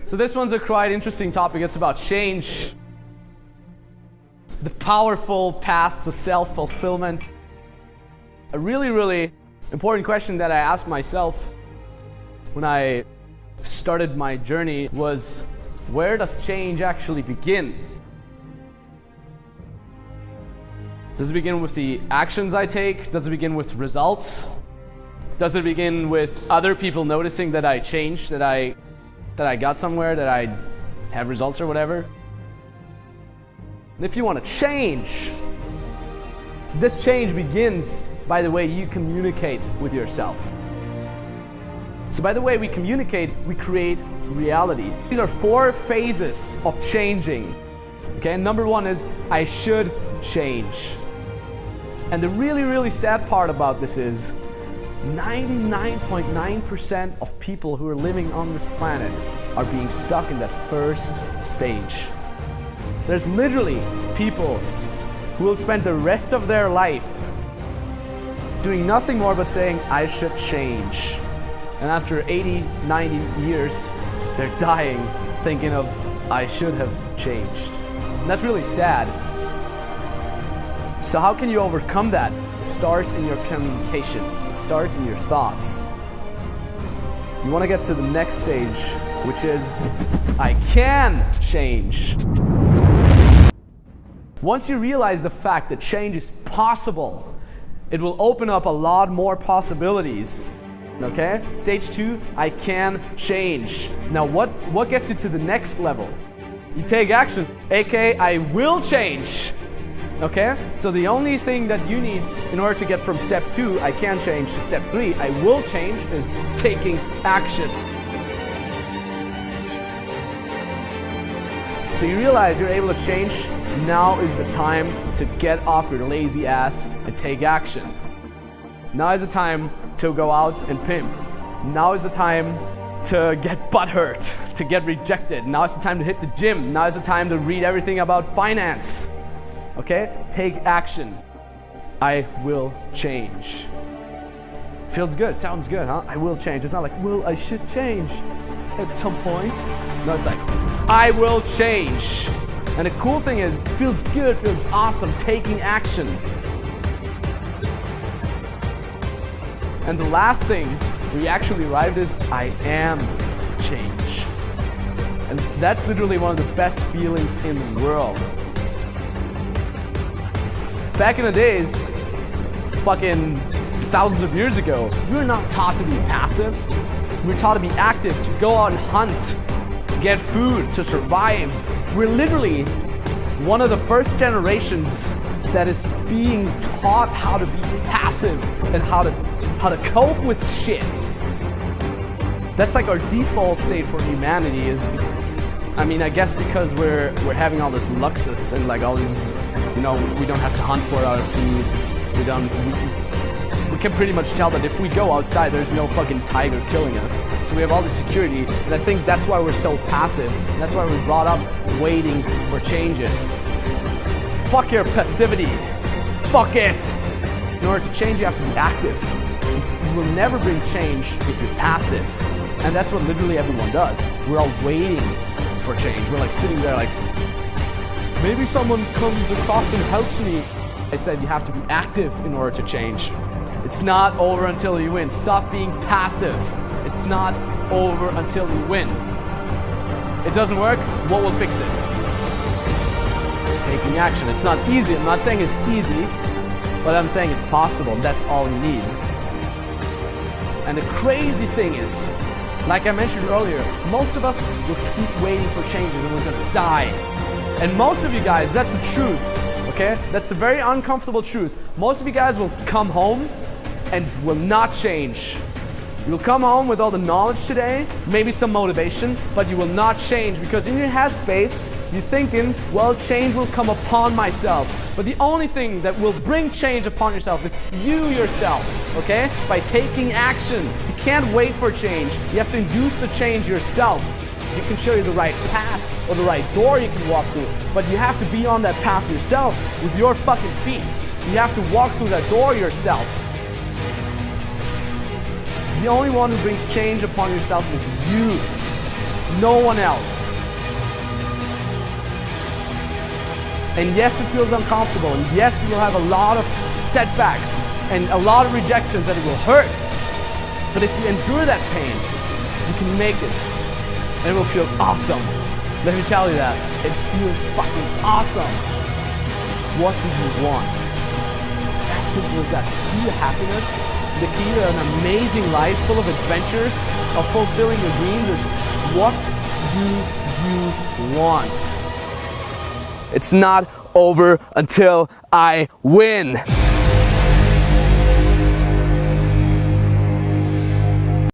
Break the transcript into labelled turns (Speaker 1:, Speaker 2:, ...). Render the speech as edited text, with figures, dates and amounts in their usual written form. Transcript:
Speaker 1: So this one's a quite interesting topic. It's about change. The powerful path to self-fulfillment. A really, really important question that I asked myself when I started my journey was, where does change actually begin? Does it begin with the actions I take? Does it begin with results? Does it begin with other people noticing that I changed, that I got somewhere, that I have results or whatever? And if you want to change, this change begins by the way you communicate with yourself. So by the way we communicate, we create reality. These are 4 phases of changing. Okay, number 1 is I should change. And the really, really sad part about this is 99.9% of people who are living on this planet are being stuck in that first stage. There's literally people who will spend the rest of their life doing nothing more but saying, I should change. And after 80, 90 years, they're dying thinking of, I should have changed. And that's really sad. So how can you overcome that? It starts in your communication. It starts in your thoughts. You want to get to the next stage, which is, I can change. Once you realize the fact that change is possible, it will open up a lot more possibilities. Okay? Stage 2, I can change. Now what gets you to the next level? You take action, aka I will change. Okay? So the only thing that you need in order to get from step 2, I can change, to step 3, I will change, is taking action. So you realize you're able to change. Now is the time to get off your lazy ass and take action. Now is the time to go out and pimp. Now is the time to get butthurt, to get rejected. Now is the time to hit the gym. Now is the time to read everything about finance. Okay? Take action. I will change. Feels good, sounds good, huh? I will change. It's not like, well, I should change at some point. No, it's like, I will change. And the cool thing is, it feels good, feels awesome, taking action. And the last thing we actually arrived is, I am change. And that's literally one of the best feelings in the world. Back in the days, fucking thousands of years ago, we were not taught to be passive. We were taught to be active, to go out and hunt, to get food, to survive. We're literally one of the first generations that is being taught how to be passive and how to cope with shit. That's like our default state for humanity is, I mean, I guess because we're having all this luxus and like all these, you know, we don't have to hunt for our food. We can pretty much tell that if we go outside, there's no fucking tiger killing us. So we have all this security, and I think that's why we're so passive. And that's why we're brought up waiting for changes. Fuck your passivity. Fuck it. In order to change, you have to be active. You will never bring change if you're passive. And that's what literally everyone does. We're all waiting for change. We're like sitting there like, maybe someone comes across and helps me. I said you have to be active in order to change. It's not over until you win. Stop being passive. It's not over until you win. It doesn't work, what will fix it? Taking action. It's not easy. I'm not saying it's easy, but I'm saying it's possible, and that's all you need. And the crazy thing is, like I mentioned earlier, most of us will keep waiting for changes and we're gonna die. And most of you guys, that's the truth, okay? That's the very uncomfortable truth. Most of you guys will come home and will not change. You'll come home with all the knowledge today, maybe some motivation, but you will not change because in your headspace, you're thinking, well, change will come upon myself. But the only thing that will bring change upon yourself is you yourself, okay? By taking action. You can't wait for change. You have to induce the change yourself. You can show you the right path or the right door you can walk through, but you have to be on that path yourself with your fucking feet. You have to walk through that door yourself. The only one who brings change upon yourself is you. no one else. And yes, it feels uncomfortable, and yes, you'll have a lot of setbacks and a lot of rejections that it will hurt. But if you endure that pain, you can make it, and it will feel awesome. Let me tell you that. It feels fucking awesome. What do you want? It's as simple as that. The key to happiness, the key to an amazing life full of adventures, of fulfilling your dreams is, what do you want? It's not over until I win.